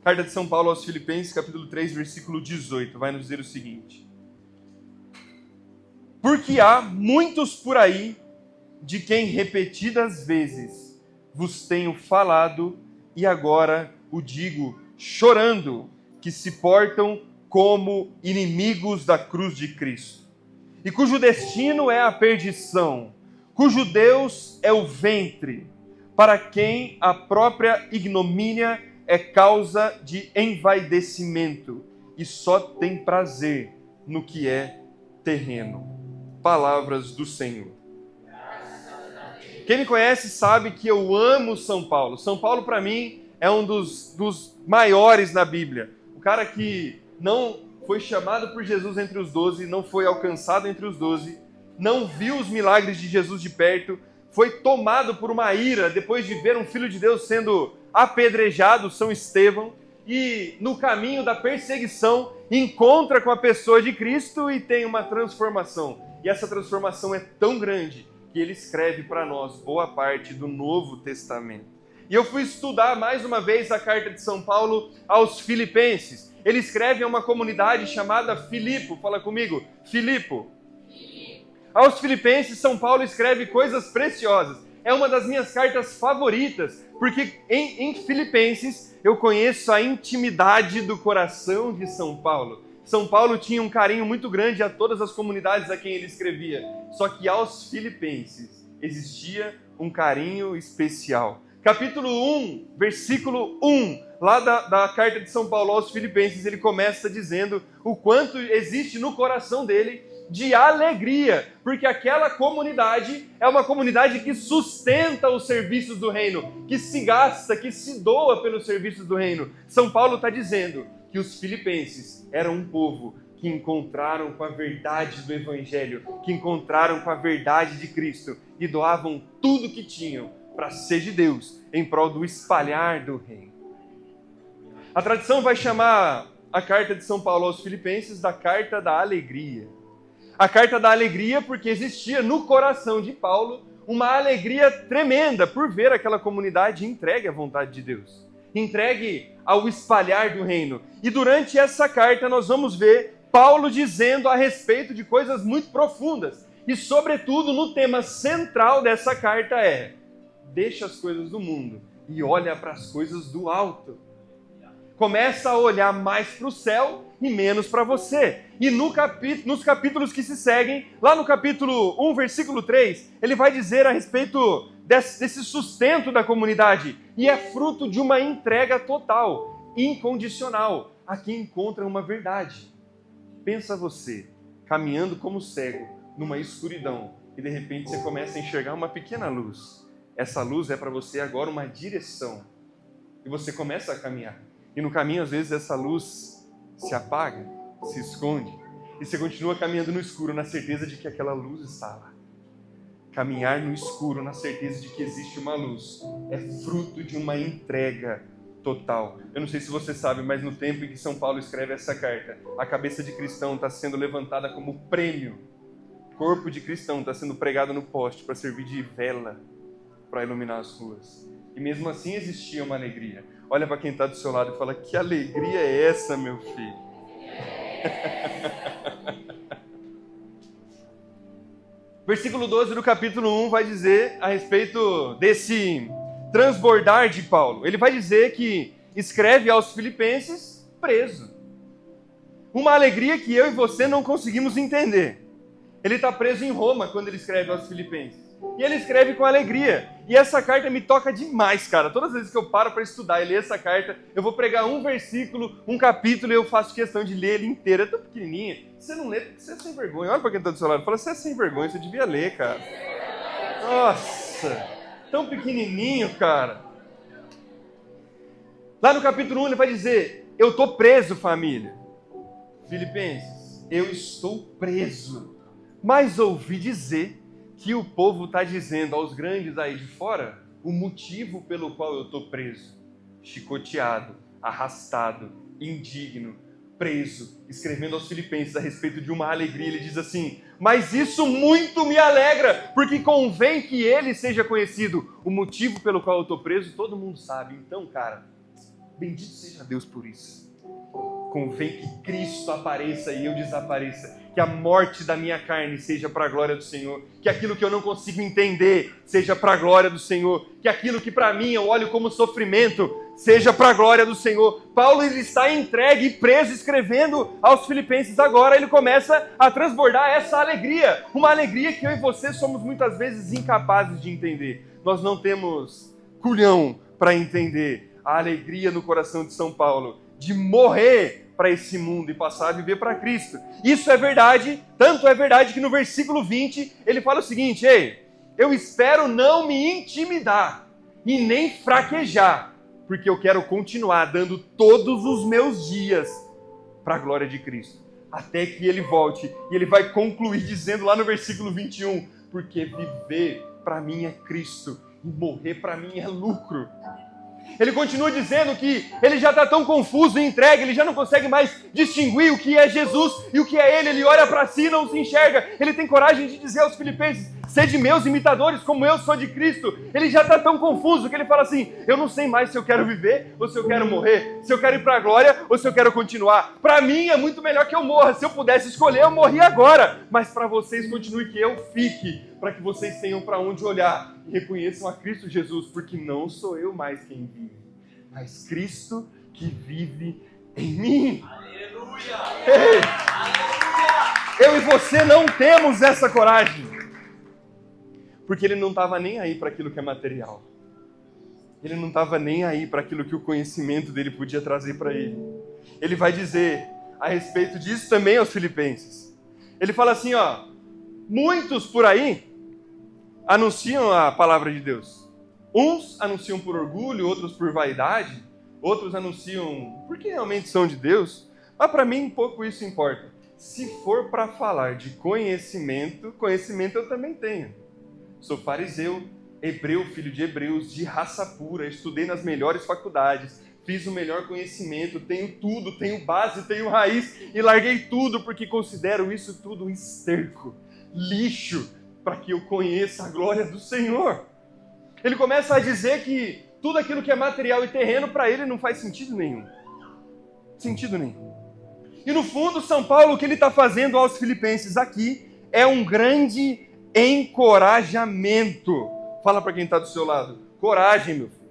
Carta de São Paulo aos Filipenses, capítulo 3, versículo 18, vai nos dizer o seguinte: porque há muitos por aí de quem repetidas vezes vos tenho falado e agora o digo chorando, que se portam como inimigos da cruz de Cristo, e cujo destino é a perdição, cujo Deus é o ventre, para quem a própria ignomínia é causa de envaidecimento e só tem prazer no que é terreno. Palavras do Senhor. Quem me conhece sabe que eu amo São Paulo. São Paulo, para mim, é um dos maiores na Bíblia. O cara que não foi chamado por Jesus entre os 12, não foi alcançado entre os 12, não viu os milagres de Jesus de perto, foi tomado por uma ira depois de ver um filho de Deus sendo apedrejado, São Estevão, e no caminho da perseguição encontra com a pessoa de Cristo e tem uma transformação. E essa transformação é tão grande que ele escreve para nós boa parte do Novo Testamento. E eu fui estudar mais uma vez a carta de São Paulo aos Filipenses. Ele escreve a uma comunidade chamada Filipo. Fala comigo, Filipo. Aos Filipenses, São Paulo escreve coisas preciosas. É uma das minhas cartas favoritas, porque em Filipenses eu conheço a intimidade do coração de São Paulo. São Paulo tinha um carinho muito grande a todas as comunidades a quem ele escrevia, só que aos Filipenses existia um carinho especial. Capítulo 1, versículo 1, lá da carta de São Paulo aos Filipenses, ele começa dizendo o quanto existe no coração dele de alegria, porque aquela comunidade é uma comunidade que sustenta os serviços do reino, que se gasta, que se doa pelos serviços do reino. São Paulo está dizendo que os filipenses eram um povo que encontraram com a verdade do Evangelho, que encontraram com a verdade de Cristo e doavam tudo que tinham para ser de Deus em prol do espalhar do reino. A tradição vai chamar a carta de São Paulo aos Filipenses da carta da alegria. A carta da alegria porque existia no coração de Paulo uma alegria tremenda por ver aquela comunidade entregue à vontade de Deus, entregue ao espalhar do reino. E durante essa carta nós vamos ver Paulo dizendo a respeito de coisas muito profundas. E sobretudo no tema central dessa carta é: deixa as coisas do mundo e olha para as coisas do alto. Começa a olhar mais para o céu e menos para você. E nos capítulos que se seguem, lá no capítulo 1, versículo 3, ele vai dizer a respeito desse sustento da comunidade. E é fruto de uma entrega total, incondicional, a quem encontra uma verdade. Pensa você, caminhando como cego, numa escuridão, e de repente você começa a enxergar uma pequena luz. Essa luz é para você agora uma direção. E você começa a caminhar. E no caminho, às vezes, essa luz se apaga, se esconde. E você continua caminhando no escuro, na certeza de que aquela luz está lá. Caminhar no escuro, na certeza de que existe uma luz, é fruto de uma entrega total. Eu não sei se você sabe, mas no tempo em que São Paulo escreve essa carta, a cabeça de cristão está sendo levantada como prêmio. O corpo de cristão está sendo pregado no poste para servir de vela para iluminar as ruas. E mesmo assim existia uma alegria. Olha para quem está do seu lado e fala: que alegria é essa, meu filho? Versículo 12 do capítulo 1 vai dizer a respeito desse transbordar de Paulo. Ele vai dizer que escreve aos Filipenses preso. Uma alegria que eu e você não conseguimos entender. Ele está preso em Roma quando ele escreve aos Filipenses. E ele escreve com alegria. E essa carta me toca demais, cara. Todas as vezes que eu paro para estudar e ler essa carta, eu vou pregar um versículo, um capítulo, e eu faço questão de ler ele inteiro. É tão pequenininha. Você não lê porque você é sem vergonha. Olha para quem está do seu lado e fala: você é sem vergonha, você devia ler, cara. Nossa, tão pequenininho, cara. Lá no capítulo 1 ele vai dizer: eu estou preso, família. Filipenses, eu estou preso. Mas ouvi dizer que o povo está dizendo aos grandes aí de fora o motivo pelo qual eu estou preso. Chicoteado, arrastado, indigno, preso, escrevendo aos Filipenses a respeito de uma alegria. Ele diz assim: mas isso muito me alegra, porque convém que ele seja conhecido. O motivo pelo qual eu estou preso, todo mundo sabe. Então, cara, Bendito seja Deus por isso. Convém que Cristo apareça e eu desapareça. Que a morte da minha carne seja para a glória do Senhor. Que aquilo que eu não consigo entender seja para a glória do Senhor. Que aquilo que para mim eu olho como sofrimento seja para a glória do Senhor. Paulo, ele está entregue e preso, escrevendo aos Filipenses. Agora ele começa a transbordar essa alegria. Uma alegria que eu e você somos muitas vezes incapazes de entender. Nós não temos culhão para entender a alegria no coração de São Paulo de morrer para esse mundo e passar a viver para Cristo. Isso é verdade, tanto é verdade que no versículo 20 ele fala o seguinte: ei, eu espero não me intimidar e nem fraquejar, porque eu quero continuar dando todos os meus dias para a glória de Cristo, até que ele volte. E ele vai concluir dizendo lá no versículo 21, porque viver para mim é Cristo e morrer para mim é lucro. Ele continua dizendo que ele já está tão confuso e entregue, ele já não consegue mais distinguir o que é Jesus e o que é ele. Ele olha para si e não se enxerga. Ele tem coragem de dizer aos Filipenses: sede meus imitadores como eu sou de Cristo. Ele já está tão confuso que ele fala assim: eu não sei mais se eu quero viver ou se eu quero morrer, se eu quero ir para a glória ou se eu quero continuar. Para mim é muito melhor que eu morra. Se eu pudesse escolher, eu morria agora. Mas para vocês, continue que eu fique, para que vocês tenham para onde olhar e reconheçam a Cristo Jesus, porque não sou eu mais quem vive, mas Cristo que vive em mim. Aleluia! Ei, eu e você não temos essa coragem, porque ele não estava nem aí para aquilo que é material. Ele não estava nem aí para aquilo que o conhecimento dele podia trazer para ele. Ele vai dizer a respeito disso também aos Filipenses. Ele fala assim, ó: muitos por aí anunciam a palavra de Deus. Uns anunciam por orgulho, outros por vaidade, outros anunciam porque realmente são de Deus. Mas para mim pouco isso importa. Se for para falar de conhecimento, conhecimento eu também tenho. Sou fariseu, hebreu, filho de hebreus, de raça pura, estudei nas melhores faculdades, fiz o melhor conhecimento, tenho tudo, tenho base, tenho raiz, e larguei tudo porque considero isso tudo esterco, lixo, para que eu conheça a glória do Senhor. Ele começa a dizer que tudo aquilo que é material e terreno, para ele não faz sentido nenhum. Sentido nenhum. E no fundo, São Paulo, o que ele está fazendo aos Filipenses aqui é um grande encorajamento. Fala para quem está do seu lado: coragem, meu filho.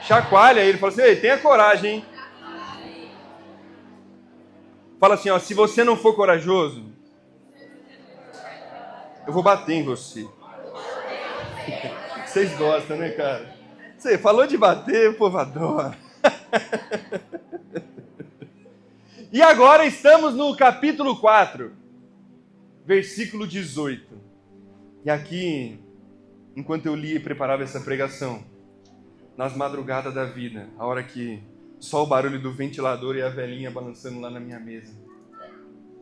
Chacoalha ele, fala assim: ei, tenha coragem, hein? Fala assim, ó: se você não for corajoso, eu vou bater em você. Vocês gostam, né, cara? Você falou de bater, o povo adora. E agora estamos no capítulo 4, versículo 18. E aqui, enquanto eu lia e preparava essa pregação, nas madrugadas da vida, a hora que só o barulho do ventilador e a velhinha balançando lá na minha mesa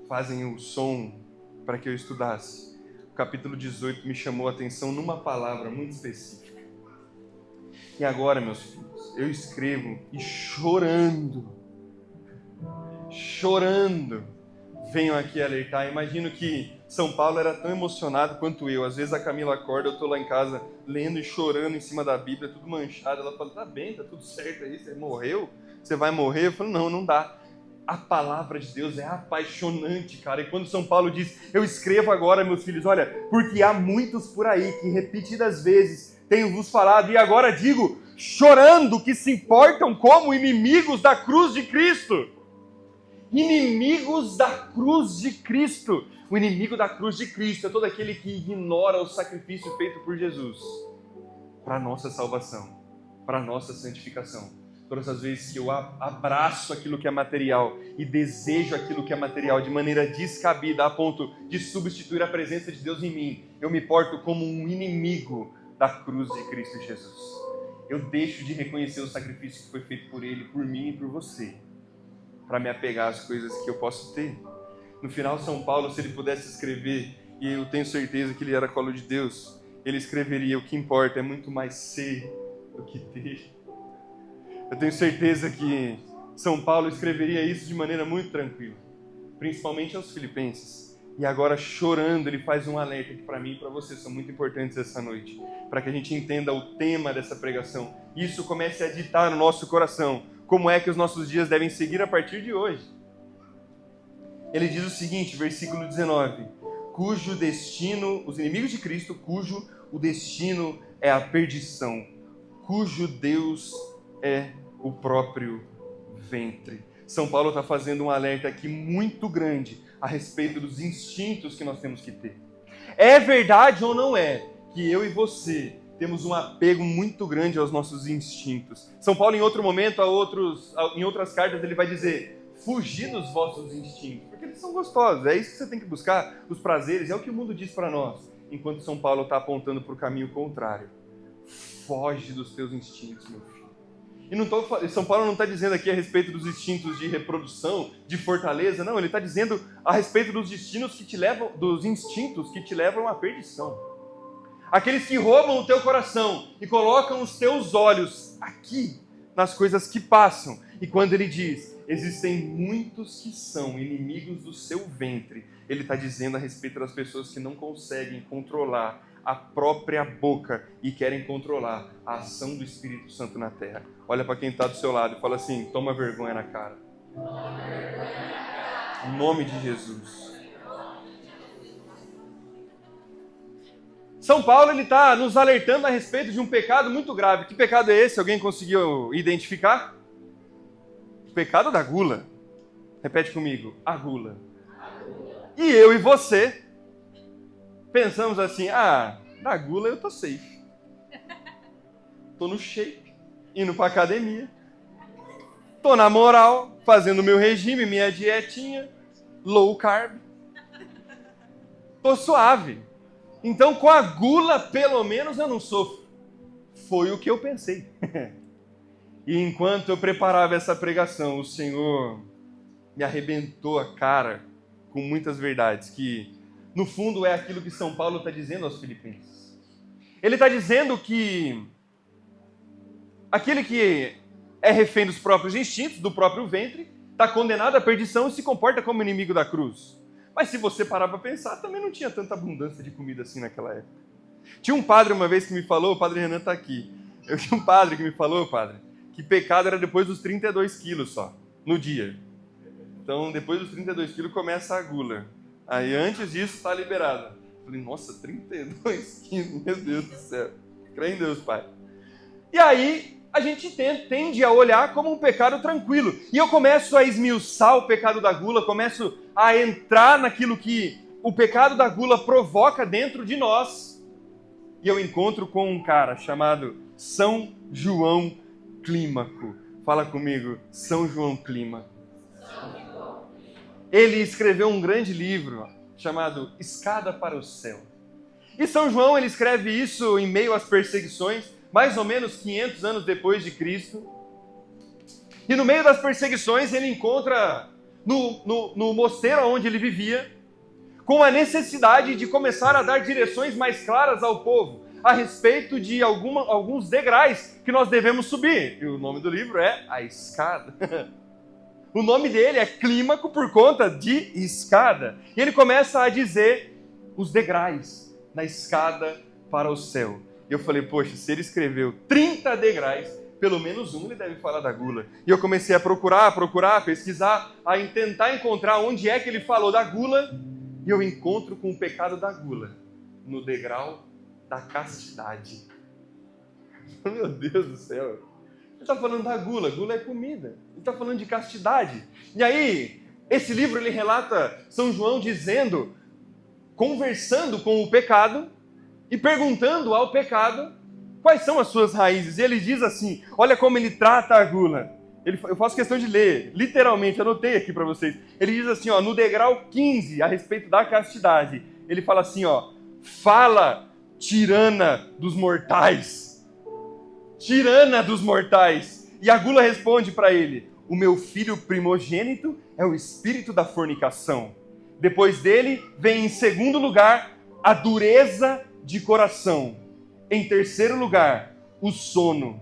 fazem o som para que eu estudasse, o capítulo 18 me chamou a atenção numa palavra muito específica. E agora, meus filhos, eu escrevo e chorando, venho aqui alertar. Imagino que São Paulo era tão emocionado quanto eu. Às vezes a Camila acorda, eu estou lá em casa lendo e chorando em cima da Bíblia, tudo manchado. Ela fala: tá bem, tá tudo certo aí, você morreu? Você vai morrer? Eu falo: não dá. A palavra de Deus é apaixonante, cara. E quando São Paulo diz: eu escrevo agora, meus filhos, olha, porque há muitos por aí que repetidas vezes tenho vos falado, e agora digo, chorando, que se importam como inimigos da cruz de Cristo. Inimigos da cruz de Cristo. O inimigo da cruz de Cristo é todo aquele que ignora o sacrifício feito por Jesus para a nossa salvação, para a nossa santificação. Todas as vezes que eu abraço aquilo que é material e desejo aquilo que é material de maneira descabida, a ponto de substituir a presença de Deus em mim, eu me porto como um inimigo da cruz de Cristo Jesus. Eu deixo de reconhecer o sacrifício que foi feito por Ele, por mim e por você, para me apegar às coisas que eu posso ter. No final, São Paulo, se ele pudesse escrever, e eu tenho certeza que ele era colo de Deus, ele escreveria: o que importa é muito mais ser do que ter. Eu tenho certeza que São Paulo escreveria isso de maneira muito tranquila, principalmente aos Filipenses. E agora, chorando, ele faz um alerta que para mim e para você são muito importantes essa noite, para que a gente entenda o tema dessa pregação. Isso comece a ditar no nosso coração como é que os nossos dias devem seguir a partir de hoje. Ele diz o seguinte, versículo 19: cujo destino, os inimigos de Cristo, cujo o destino é a perdição, cujo Deus é o próprio ventre. São Paulo está fazendo um alerta aqui muito grande a respeito dos instintos que nós temos que ter. É verdade ou não é que eu e você temos um apego muito grande aos nossos instintos? São Paulo, em outro momento, em outras cartas, ele vai dizer: fugir dos vossos instintos, porque eles são gostosos, é isso que você tem que buscar, os prazeres, é o que o mundo diz para nós. Enquanto São Paulo está apontando para o caminho contrário. Foge dos teus instintos, meu filho. E São Paulo não está dizendo aqui a respeito dos instintos de reprodução, de fortaleza, não, ele está dizendo a respeito dos instintos que te levam à perdição. Aqueles que roubam o teu coração e colocam os teus olhos aqui, nas coisas que passam. E quando ele diz: existem muitos que são inimigos do seu ventre, ele está dizendo a respeito das pessoas que não conseguem controlar a própria boca e querem controlar a ação do Espírito Santo na terra. Olha para quem está do seu lado e fala assim: toma vergonha na cara. Em nome de Jesus. São Paulo está nos alertando a respeito de um pecado muito grave. Que pecado é esse? Alguém conseguiu identificar? O pecado da gula. Repete comigo: a gula. E eu e você pensamos assim: da gula eu tô safe. Tô no shape, indo pra academia. Tô na moral, fazendo meu regime, minha dietinha, low carb. Tô suave. Então com a gula, pelo menos, eu não sofro. Foi o que eu pensei. E enquanto eu preparava essa pregação, o Senhor me arrebentou a cara com muitas verdades que, no fundo, é aquilo que São Paulo está dizendo aos filipenses. Ele está dizendo que aquele que é refém dos próprios instintos, do próprio ventre, está condenado à perdição e se comporta como inimigo da cruz. Mas se você parar para pensar, também não tinha tanta abundância de comida assim naquela época. Tinha um padre uma vez que me falou, o padre Renan está aqui. Eu tinha um padre que me falou, padre, que pecado era depois dos 32 quilos só, no dia. Então, depois dos 32 quilos começa a gula. Aí, antes disso, está liberado. Falei: nossa, 32 quilos, meu Deus do céu. Crê em Deus, Pai. E aí, a gente tende a olhar como um pecado tranquilo. E eu começo a esmiuçar o pecado da gula, começo a entrar naquilo que o pecado da gula provoca dentro de nós. E eu encontro com um cara chamado São João Clímaco. Fala comigo: São João Clímaco. Ele escreveu um grande livro chamado Escada para o Céu. E São João, ele escreve isso em meio às perseguições, mais ou menos 500 anos depois de Cristo. E no meio das perseguições, ele encontra no mosteiro onde ele vivia, com a necessidade de começar a dar direções mais claras ao povo, a respeito de alguns degraus que nós devemos subir. E o nome do livro é A Escada. O nome dele é Clímaco por conta de escada. E ele começa a dizer os degraus na escada para o céu. E eu falei: poxa, se ele escreveu 30 degraus, pelo menos um ele deve falar da gula. E eu comecei a procurar, pesquisar, a tentar encontrar onde é que ele falou da gula. E eu encontro com o pecado da gula no degrau da castidade. Meu Deus do céu. Ele está falando da gula. Gula é comida. Ele está falando de castidade. E aí, esse livro ele relata São João dizendo, conversando com o pecado e perguntando ao pecado quais são as suas raízes. E ele diz assim: olha como ele trata a gula. Eu faço questão de ler, literalmente, anotei aqui para vocês. Ele diz assim, no degrau 15, a respeito da castidade, ele fala assim, fala, tirana dos mortais. Tirana dos mortais. E a gula responde para ele: o meu filho primogênito é o espírito da fornicação. Depois dele vem em segundo lugar a dureza de coração. Em terceiro lugar, o sono.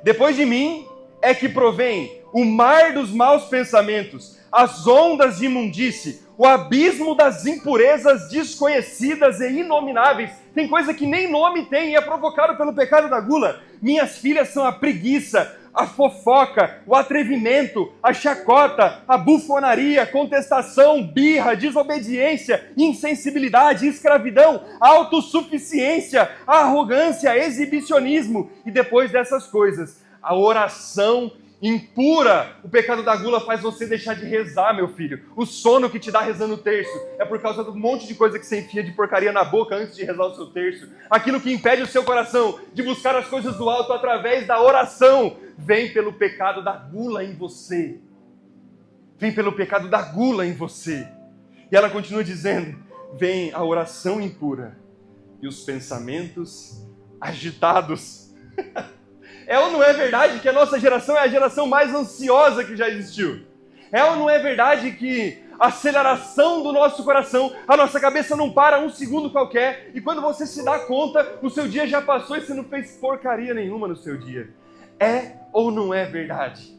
Depois de mim é que provém o mar dos maus pensamentos, as ondas de imundície, o abismo das impurezas desconhecidas e inomináveis. Tem coisa que nem nome tem e é provocado pelo pecado da gula. Minhas filhas são a preguiça, a fofoca, o atrevimento, a chacota, a bufonaria, a contestação, birra, desobediência, insensibilidade, escravidão, autossuficiência, arrogância, exibicionismo. E depois dessas coisas, a oração impura. O pecado da gula faz você deixar de rezar, meu filho. O sono que te dá rezando o terço é por causa do monte de coisa que você enfia de porcaria na boca antes de rezar o seu terço. Aquilo que impede o seu coração de buscar as coisas do alto através da oração vem pelo pecado da gula em você. Vem pelo pecado da gula em você. E ela continua dizendo: vem a oração impura e os pensamentos agitados. É ou não é verdade que a nossa geração é a geração mais ansiosa que já existiu? É ou não é verdade que a aceleração do nosso coração, a nossa cabeça não para um segundo qualquer, e quando você se dá conta, o seu dia já passou e você não fez porcaria nenhuma no seu dia? É ou não é verdade?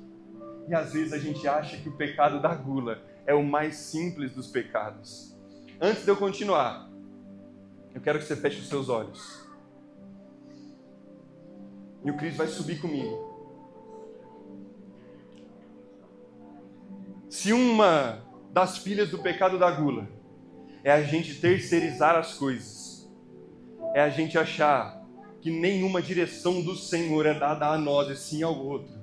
E às vezes a gente acha que o pecado da gula é o mais simples dos pecados. Antes de eu continuar, eu quero que você feche os seus olhos. E o Cris vai subir comigo. Se uma das filhas do pecado da gula é a gente terceirizar as coisas, é a gente achar que nenhuma direção do Senhor é dada a nós e sim ao outro,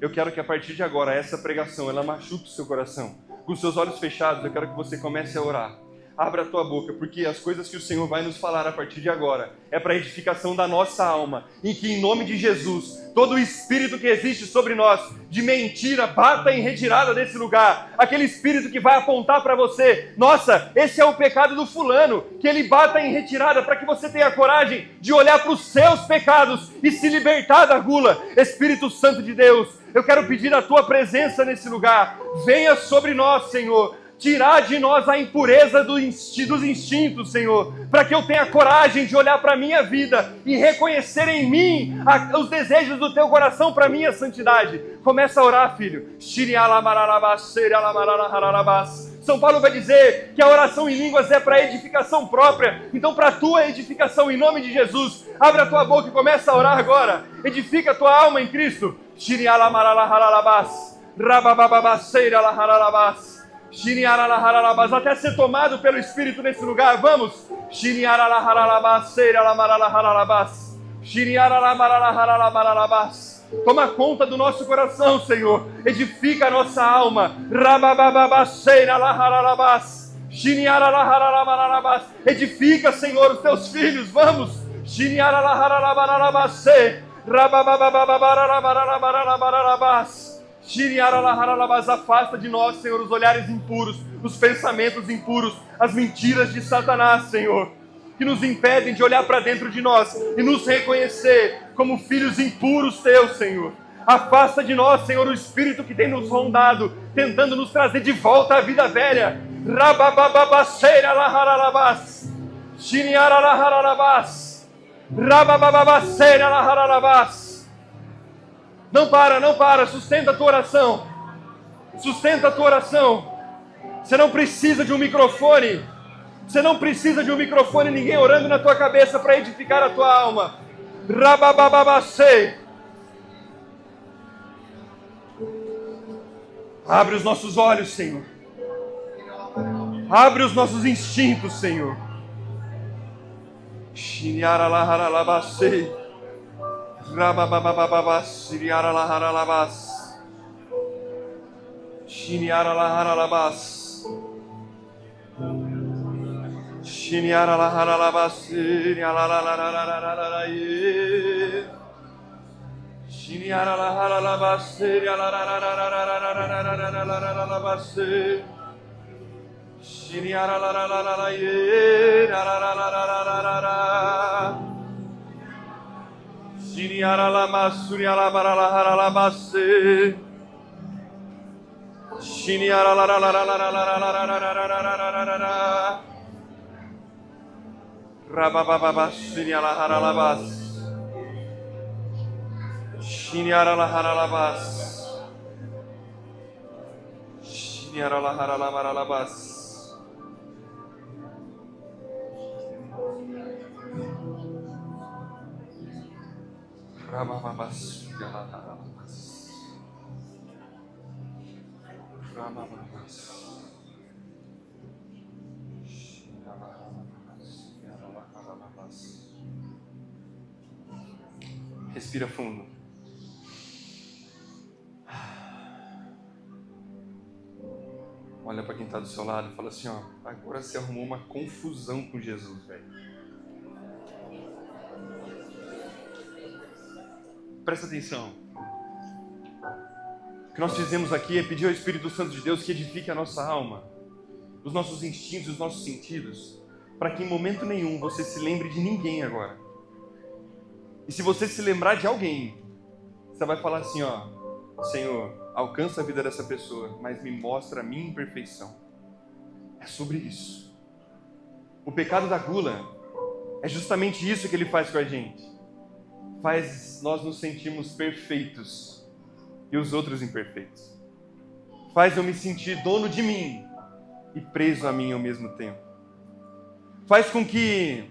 eu quero que a partir de agora, essa pregação, ela machuque o seu coração. Com os seus olhos fechados, eu quero que você comece a orar. Abra a tua boca, porque as coisas que o Senhor vai nos falar a partir de agora é para a edificação da nossa alma, em que, em nome de Jesus, todo o espírito que existe sobre nós, de mentira, bata em retirada desse lugar. Aquele espírito que vai apontar para você: nossa, esse é o pecado do fulano, que ele bata em retirada, para que você tenha coragem de olhar para os seus pecados e se libertar da gula. Espírito Santo de Deus, eu quero pedir a tua presença nesse lugar. Venha sobre nós, Senhor. Tirar de nós a impureza dos instintos, Senhor, para que eu tenha coragem de olhar para a minha vida e reconhecer em mim os desejos do teu coração para a minha santidade. Começa a orar, filho. São Paulo vai dizer que a oração em línguas é para edificação própria. Então, para a tua edificação, em nome de Jesus, abre a tua boca e começa a orar agora. Edifica a tua alma em Cristo. Até ser tomado pelo Espírito nesse lugar. Vamos. Toma conta do nosso coração, Senhor. Edifica a nossa alma. Edifica, Senhor, os teus filhos. Vamos. Afasta de nós, Senhor, os olhares impuros, os pensamentos impuros, as mentiras de Satanás, Senhor, que nos impedem de olhar para dentro de nós e nos reconhecer como filhos impuros teus, Senhor. Afasta de nós, Senhor, o espírito que tem nos rondado, tentando nos trazer de volta à vida velha. Não para, sustenta a tua oração. Sustenta a tua oração. Você não precisa de um microfone. Você não precisa de um microfone, ninguém orando na tua cabeça para edificar a tua alma. Abre os nossos olhos, Senhor. Abre os nossos instintos, Senhor. Respira fundo. Olha para quem está do seu lado e fala assim, ó, agora você arrumou uma confusão com Jesus, velho. Presta atenção. O que nós fizemos aqui é pedir ao Espírito Santo de Deus que edifique a nossa alma, os nossos instintos, os nossos sentidos, para que em momento nenhum você se lembre de ninguém agora. E se você se lembrar de alguém, você vai falar assim, ó, Senhor, alcança a vida dessa pessoa, mas me mostra a minha imperfeição. É sobre isso. O pecado da gula é justamente isso que ele faz com a gente. Faz nós nos sentirmos perfeitos e os outros imperfeitos. Faz eu me sentir dono de mim e preso a mim ao mesmo tempo. Faz com que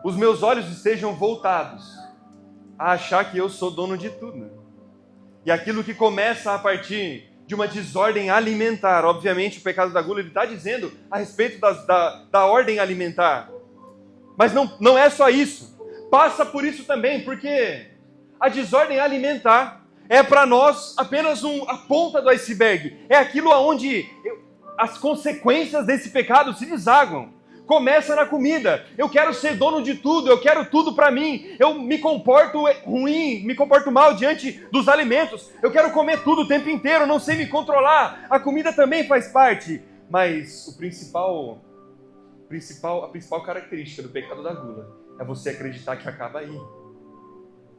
os meus olhos estejam voltados a achar que eu sou dono de tudo. E aquilo que começa a partir de uma desordem alimentar, obviamente o pecado da gula ele está dizendo a respeito da ordem alimentar. Mas não é só isso. Passa por isso também, porque a desordem alimentar é para nós apenas a ponta do iceberg. É aquilo onde as consequências desse pecado se desaguam. Começa na comida. Eu quero ser dono de tudo, eu quero tudo para mim. Eu me comporto ruim, me comporto mal diante dos alimentos. Eu quero comer tudo o tempo inteiro, não sei me controlar. A comida também faz parte. Mas a principal característica do pecado da gula é você acreditar que acaba aí.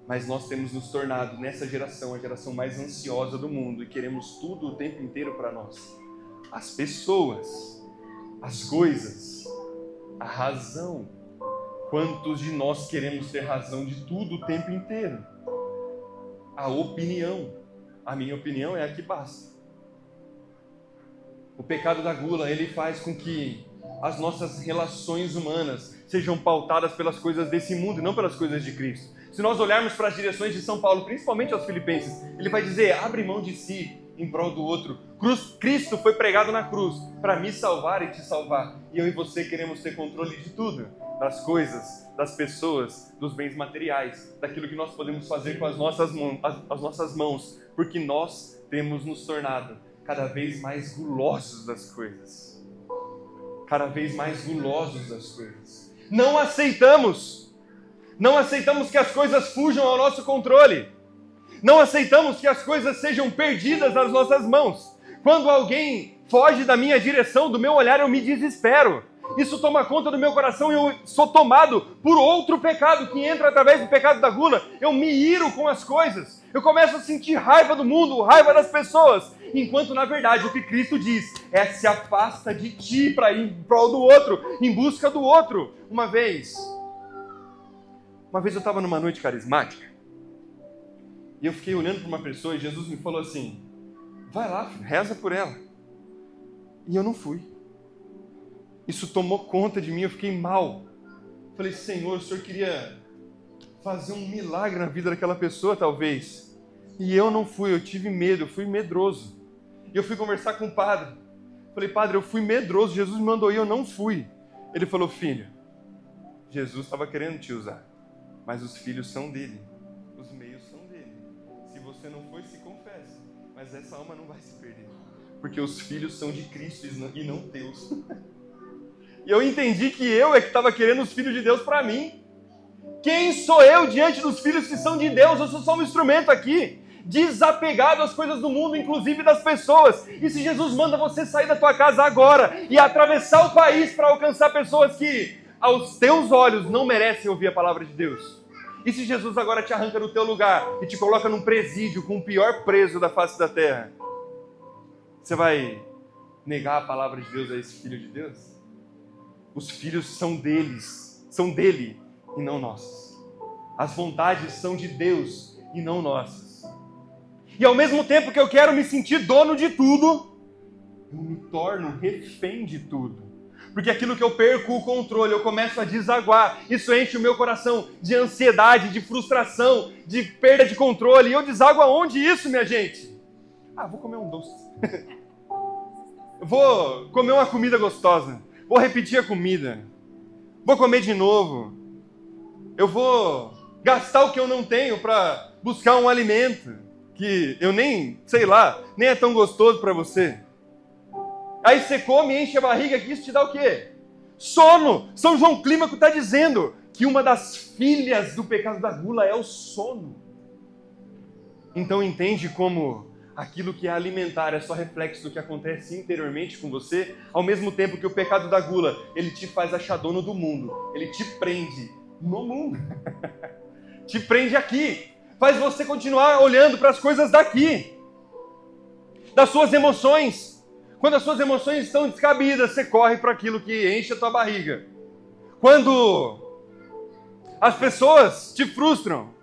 Mas nós temos nos tornado, nessa geração, a geração mais ansiosa do mundo e queremos tudo o tempo inteiro para nós. As pessoas, as coisas, a razão. Quantos de nós queremos ter razão de tudo o tempo inteiro? A opinião. A minha opinião é a que basta. O pecado da gula, ele faz com que as nossas relações humanas sejam pautadas pelas coisas desse mundo e não pelas coisas de Cristo. Se nós olharmos para as direções de São Paulo, principalmente aos Filipenses, ele vai dizer, abre mão de si em prol do outro. Cristo foi pregado na cruz para me salvar e te salvar. E eu e você queremos ter controle de tudo. Das coisas, das pessoas, dos bens materiais, daquilo que nós podemos fazer com as nossas mãos, porque nós temos nos tornado cada vez mais gulosos das coisas. Cada vez mais gulosos das coisas. Não aceitamos que as coisas fujam ao nosso controle. Não aceitamos que as coisas sejam perdidas nas nossas mãos. Quando alguém foge da minha direção, do meu olhar, eu me desespero. Isso toma conta do meu coração e eu sou tomado por outro pecado que entra através do pecado da gula. Eu me iro com as coisas. Eu começo a sentir raiva do mundo, raiva das pessoas. Enquanto, na verdade, o que Cristo diz é se afasta de ti para ir em prol do outro, em busca do outro. Uma vez eu estava numa noite carismática e eu fiquei olhando para uma pessoa e Jesus me falou assim, vai lá, filho, reza por ela. E eu não fui. Isso tomou conta de mim, eu fiquei mal. Falei, Senhor, o Senhor queria fazer um milagre na vida daquela pessoa, talvez. E eu não fui, eu tive medo, eu fui medroso. E eu fui conversar com o padre. Falei, padre, eu fui medroso, Jesus me mandou ir, eu não fui. Ele falou, filho, Jesus estava querendo te usar, mas os filhos são dele, os meios são dele. Se você não foi, se confessa, mas essa alma não vai se perder, porque os filhos são de Cristo e não teus. E eu entendi que eu é que estava querendo os filhos de Deus para mim. Quem sou eu diante dos filhos que são de Deus? Eu sou só um instrumento aqui, desapegado às coisas do mundo, inclusive das pessoas. E se Jesus manda você sair da tua casa agora e atravessar o país para alcançar pessoas que aos teus olhos não merecem ouvir a palavra de Deus? E se Jesus agora te arranca do teu lugar e te coloca num presídio com o pior preso da face da terra? Você vai negar a palavra de Deus a esse filho de Deus? Os filhos são dele e não nossas. As vontades são de Deus e não nossas. E ao mesmo tempo que eu quero me sentir dono de tudo, eu me torno refém de tudo. Porque aquilo que eu perco o controle, eu começo a desaguar. Isso enche o meu coração de ansiedade, de frustração, de perda de controle. E eu desago aonde isso, minha gente? Vou comer um doce. Eu vou comer uma comida gostosa. Vou repetir a comida. Vou comer de novo. Eu vou gastar o que eu não tenho para buscar um alimento que eu nem, sei lá, nem é tão gostoso para você. Aí você come, enche a barriga, que isso te dá o quê? Sono! São João Clímaco está dizendo que uma das filhas do pecado da gula é o sono. Então entende como aquilo que é alimentar é só reflexo do que acontece interiormente com você, ao mesmo tempo que o pecado da gula, ele te faz achar dono do mundo, ele te prende no mundo, te prende aqui, faz você continuar olhando para as coisas daqui, das suas emoções. Quando as suas emoções estão descabidas, você corre para aquilo que enche a tua barriga. Quando as pessoas te frustram,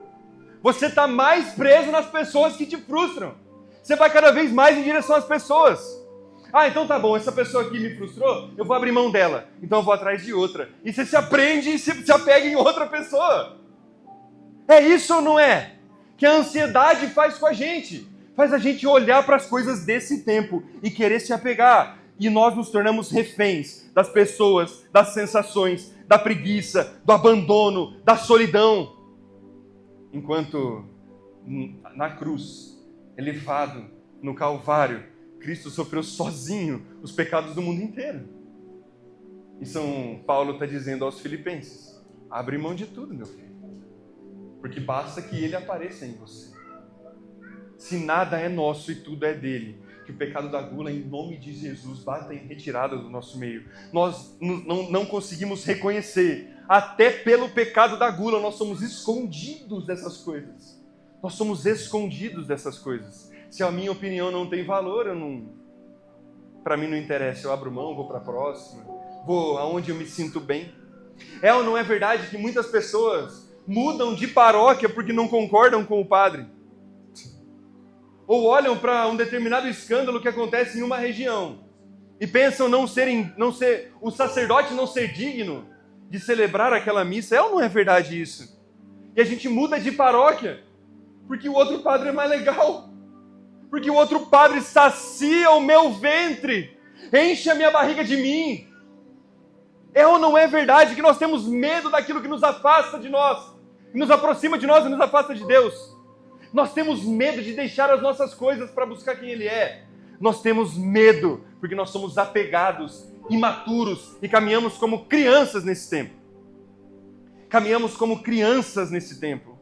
você está mais preso nas pessoas que te frustram. Você vai cada vez mais em direção às pessoas. Ah, então tá bom, essa pessoa aqui me frustrou, eu vou abrir mão dela. Então eu vou atrás de outra. E você se aprende e se apega em outra pessoa. É isso ou não é? Que a ansiedade faz com a gente. Faz a gente olhar para as coisas desse tempo e querer se apegar. E nós nos tornamos reféns das pessoas, das sensações, da preguiça, do abandono, da solidão. Enquanto na cruz, elevado no Calvário, Cristo sofreu sozinho os pecados do mundo inteiro. E São Paulo está dizendo aos filipenses, abre mão de tudo, meu filho, porque basta que ele apareça em você. Se nada é nosso e tudo é dele, que o pecado da gula, em nome de Jesus, bata em retirada do nosso meio. Nós não conseguimos reconhecer, até pelo pecado da gula, nós somos escondidos dessas coisas. Nós somos escondidos dessas coisas. Se a minha opinião não tem valor, para mim não interessa, eu abro mão, vou para a próxima, vou aonde eu me sinto bem. É ou não é verdade que muitas pessoas mudam de paróquia porque não concordam com o padre? Ou olham para um determinado escândalo que acontece em uma região e pensam o sacerdote não ser digno de celebrar aquela missa. É ou não é verdade isso? E a gente muda de paróquia porque o outro padre é mais legal, porque o outro padre sacia o meu ventre, enche a minha barriga de mim. É ou não é verdade que nós temos medo daquilo que nos afasta de nós, que nos aproxima de nós e nos afasta de Deus? Nós temos medo de deixar as nossas coisas para buscar quem Ele é. Nós temos medo porque nós somos apegados, imaturos e caminhamos como crianças nesse tempo. Caminhamos como crianças nesse tempo.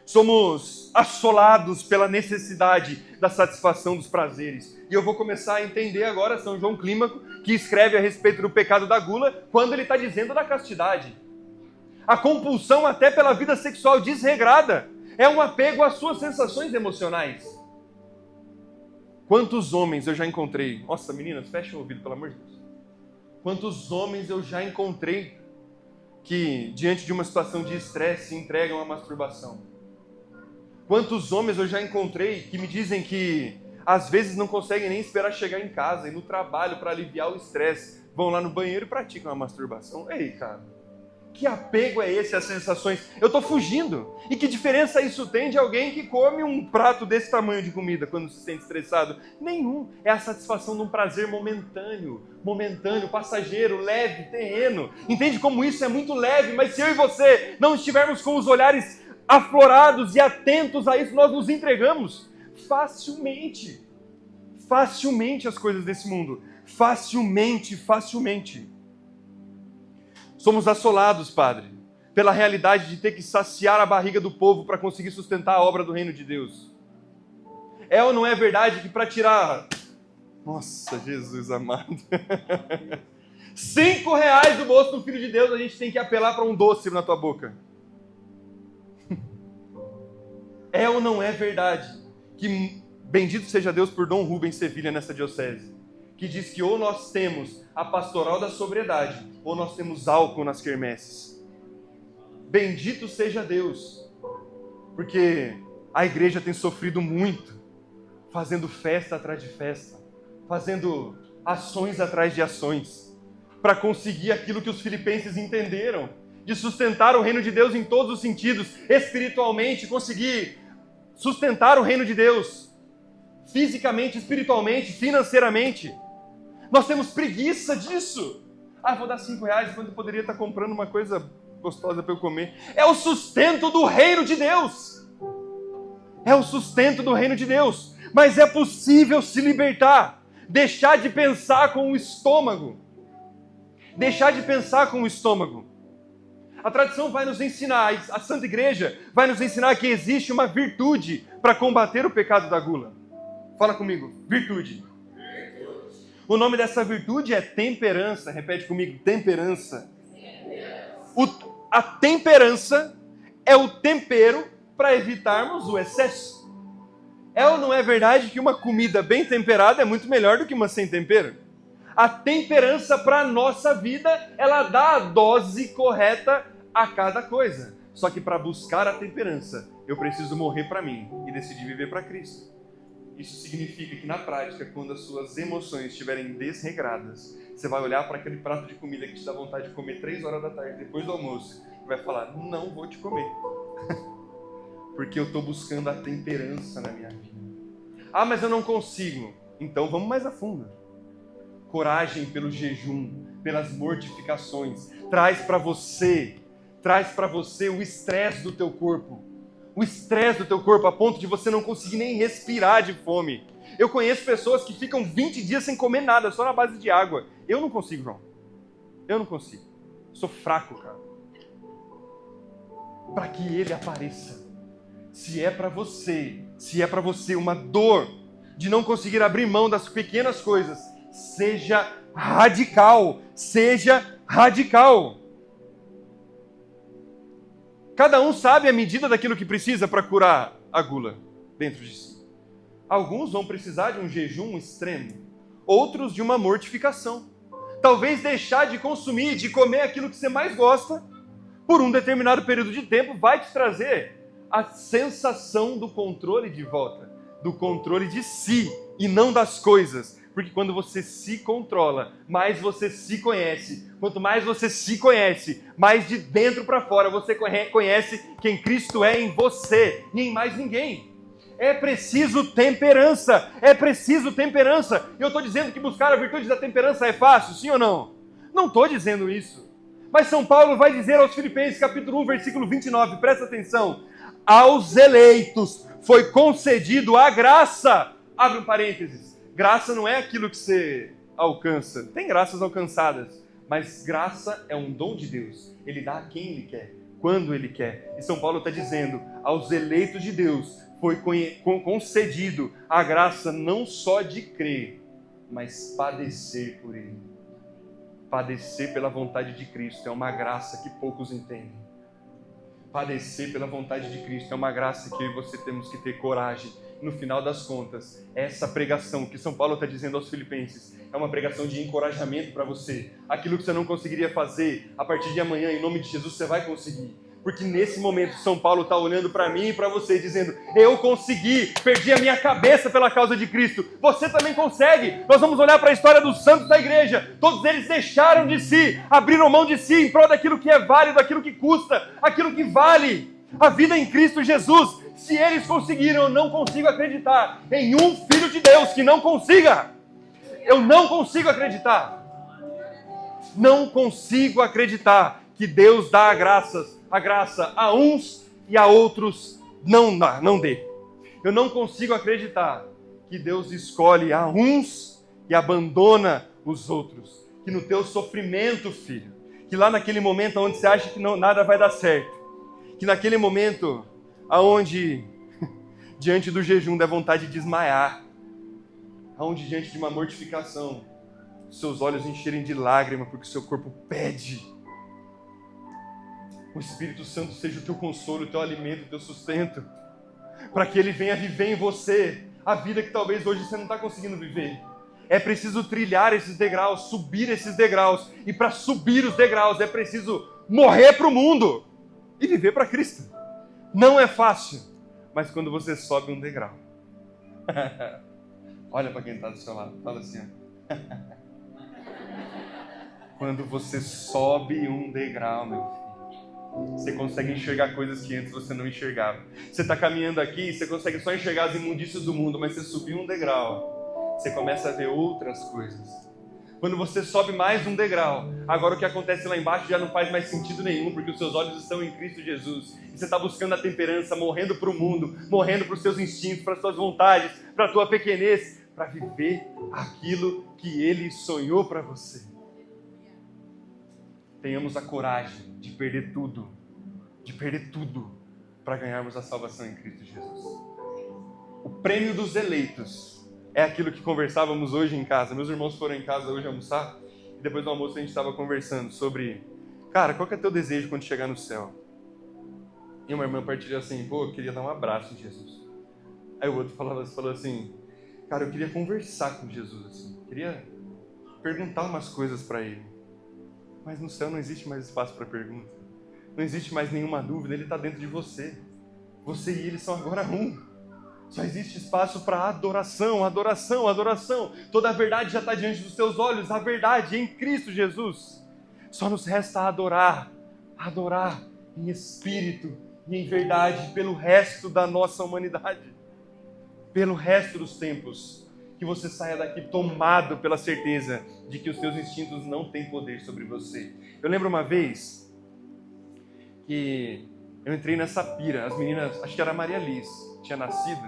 Somos assolados pela necessidade da satisfação dos prazeres. E eu vou começar a entender agora São João Clímaco, que escreve a respeito do pecado da gula, quando ele está dizendo da castidade. A compulsão até pela vida sexual desregrada é um apego às suas sensações emocionais. Quantos homens eu já encontrei... Nossa, meninas, fecha o ouvido, pelo amor de Deus. Quantos homens eu já encontrei que, diante de uma situação de estresse, se entregam à masturbação. Quantos homens eu já encontrei que me dizem que, às vezes, não conseguem nem esperar chegar em casa e no trabalho para aliviar o estresse. Vão lá no banheiro e praticam a masturbação. Ei, cara. Que apego é esse às sensações? Eu estou fugindo. E que diferença isso tem de alguém que come um prato desse tamanho de comida quando se sente estressado? Nenhum. É a satisfação de um prazer momentâneo, passageiro, leve, terreno. Entende como isso é muito leve? Mas se eu e você não estivermos com os olhares aflorados e atentos a isso, nós nos entregamos facilmente. Facilmente às coisas desse mundo. Facilmente. Somos assolados, Padre, pela realidade de ter que saciar a barriga do povo para conseguir sustentar a obra do reino de Deus. É ou não é verdade que para tirar... Nossa, Jesus amado. R$5 do bolso do Filho de Deus, a gente tem que apelar para um doce na tua boca? É ou não é verdade que, bendito seja Deus por Dom Rubens Sevilha nessa diocese, que diz que ou nós temos a pastoral da sobriedade, ou nós temos álcool nas quermesses. Bendito seja Deus, porque a igreja tem sofrido muito, fazendo festa atrás de festa, fazendo ações atrás de ações, para conseguir aquilo que os filipenses entenderam, de sustentar o reino de Deus em todos os sentidos, espiritualmente, conseguir sustentar o reino de Deus, fisicamente, espiritualmente, financeiramente. Nós temos preguiça disso. Vou dar R$5 quando eu poderia estar comprando uma coisa gostosa para eu comer. É o sustento do reino de Deus. É o sustento do reino de Deus. Mas é possível se libertar. Deixar de pensar com o estômago. Deixar de pensar com o estômago. A tradição vai nos ensinar, a Santa Igreja vai nos ensinar que existe uma virtude para combater o pecado da gula. Fala comigo, virtude. O nome dessa virtude é temperança. Repete comigo, temperança. A temperança é o tempero para evitarmos o excesso. É ou não é verdade que uma comida bem temperada é muito melhor do que uma sem tempero? A temperança para a nossa vida, ela dá a dose correta a cada coisa. Só que para buscar a temperança, eu preciso morrer para mim e decidir viver para Cristo. Isso significa que na prática, quando as suas emoções estiverem desregradas, você vai olhar para aquele prato de comida que te dá vontade de comer 3 horas da tarde, depois do almoço, e vai falar, não vou te comer. Porque eu estou buscando a temperança na minha vida. Mas eu não consigo. Então vamos mais a fundo. Coragem pelo jejum, pelas mortificações. Traz para você o estresse do teu corpo. O estresse do teu corpo a ponto de você não conseguir nem respirar de fome. Eu conheço pessoas que ficam 20 dias sem comer nada, só na base de água. Eu não consigo, João. Eu não consigo. Sou fraco, cara. Para que ele apareça. Se é para você uma dor de não conseguir abrir mão das pequenas coisas, seja radical. Seja radical. Cada um sabe a medida daquilo que precisa para curar a gula dentro de si. Alguns vão precisar de um jejum extremo, outros de uma mortificação. Talvez deixar de consumir, de comer aquilo que você mais gosta, por um determinado período de tempo, vai te trazer a sensação do controle de volta, do controle de si e não das coisas. Porque quando você se controla, mais você se conhece. Quanto mais você se conhece, mais de dentro para fora você conhece quem Cristo é em você e em mais ninguém. É preciso temperança. É preciso temperança. E eu estou dizendo que buscar a virtude da temperança é fácil, sim ou não? Não estou dizendo isso. Mas São Paulo vai dizer aos Filipenses, capítulo 1, versículo 29, presta atenção. Aos eleitos foi concedido a graça. Abre um parênteses. Graça não é aquilo que você alcança. Tem graças alcançadas, mas graça é um dom de Deus. Ele dá a quem Ele quer, quando Ele quer. E São Paulo está dizendo, aos eleitos de Deus foi concedido a graça não só de crer, mas padecer por Ele. Padecer pela vontade de Cristo é uma graça que poucos entendem. Padecer pela vontade de Cristo é uma graça que eu e você temos que ter coragem. No final das contas, essa pregação que São Paulo está dizendo aos Filipenses é uma pregação de encorajamento para você. Aquilo que você não conseguiria fazer, a partir de amanhã, em nome de Jesus, você vai conseguir. Porque nesse momento São Paulo está olhando para mim e para você, dizendo, eu consegui, perdi a minha cabeça pela causa de Cristo. Você também consegue. Nós vamos olhar para a história dos santos da igreja. Todos eles deixaram de si, abriram mão de si em prol daquilo que é válido, aquilo que custa, aquilo que vale. A vida em Cristo Jesus. Se eles conseguiram, eu não consigo acreditar em um Filho de Deus que não consiga. Eu não consigo acreditar. Não consigo acreditar que Deus dá a graça a uns e a outros não dê. Eu não consigo acreditar que Deus escolhe a uns e abandona os outros. Que no teu sofrimento, filho, que lá naquele momento onde você acha que nada vai dar certo, que naquele momento aonde diante do jejum dá vontade de desmaiar, aonde diante de uma mortificação seus olhos encherem de lágrima porque o seu corpo pede, o Espírito Santo seja o teu consolo, o teu alimento, o teu sustento, para que Ele venha viver em você a vida que talvez hoje você não está conseguindo viver. É preciso trilhar esses degraus, subir esses degraus, e para subir os degraus é preciso morrer para o mundo e viver para Cristo. Não é fácil, mas quando você sobe um degrau, olha para quem está do seu lado, fala assim, ó. Quando você sobe um degrau, meu filho, você consegue enxergar coisas que antes você não enxergava. Você está caminhando aqui, você consegue só enxergar as imundícias do mundo, mas você subiu um degrau, você começa a ver outras coisas. Quando você sobe mais um degrau, agora o que acontece lá embaixo já não faz mais sentido nenhum, porque os seus olhos estão em Cristo Jesus. E você está buscando a temperança, morrendo para o mundo, morrendo para os seus instintos, para as suas vontades, para a tua pequenez, para viver aquilo que Ele sonhou para você. Tenhamos a coragem de perder tudo para ganharmos a salvação em Cristo Jesus. O prêmio dos eleitos é aquilo que conversávamos hoje em casa. Meus irmãos foram em casa hoje almoçar e depois do almoço a gente estava conversando sobre, cara, qual que é teu desejo quando chegar no céu? E uma irmã partilhou assim, pô, eu queria dar um abraço em Jesus. Aí o outro falou assim, cara, eu queria conversar com Jesus, assim, eu queria perguntar umas coisas para Ele. Mas no céu não existe mais espaço para pergunta. Não existe mais nenhuma dúvida, Ele está dentro de você. Você e Ele são agora um. Só existe espaço para adoração, adoração, adoração. Toda a verdade já está diante dos teus olhos, a verdade em Cristo Jesus. Só nos resta adorar em espírito e em verdade pelo resto da nossa humanidade. Pelo resto dos tempos. Que você saia daqui tomado pela certeza de que os teus instintos não têm poder sobre você. Eu lembro uma vez que eu entrei nessa pira, as meninas, acho que era a Maria Liz, tinha nascido,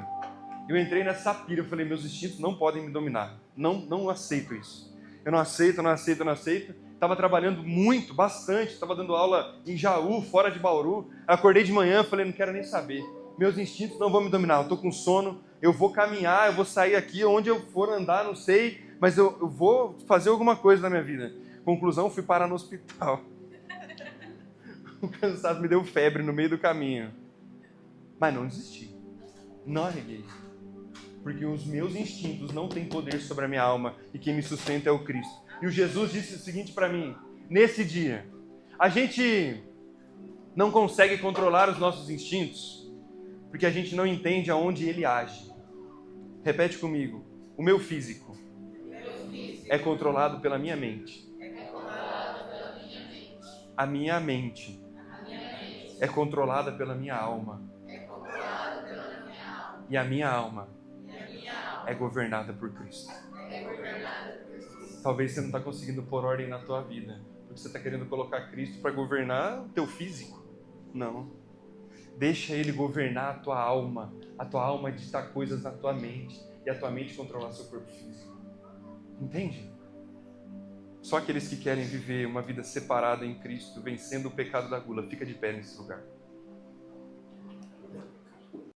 eu entrei nessa pira, eu falei, meus instintos não podem me dominar, não aceito isso, eu não aceito, estava trabalhando muito, bastante, estava dando aula em Jaú, fora de Bauru, acordei de manhã, falei, não quero nem saber, meus instintos não vão me dominar, eu estou com sono, eu vou caminhar, eu vou sair aqui, onde eu for andar, não sei, mas eu vou fazer alguma coisa na minha vida. Conclusão, fui parar no hospital. O cansado me deu febre no meio do caminho. Mas não desisti. Não arreguei. Porque os meus instintos não têm poder sobre a minha alma e quem me sustenta é o Cristo. E o Jesus disse o seguinte para mim, nesse dia, a gente não consegue controlar os nossos instintos porque a gente não entende aonde ele age. Repete comigo, o meu físico é controlado pela minha mente. A minha mente é controlada pela minha alma. E a minha alma é governada por Cristo. Talvez você não está conseguindo pôr ordem na tua vida, porque você está querendo colocar Cristo para governar o teu físico. Não. Deixa Ele governar a tua alma ditar coisas na tua mente, e a tua mente controlar seu corpo físico. Entende? Só aqueles que querem viver uma vida separada em Cristo, vencendo o pecado da gula, fica de pé nesse lugar.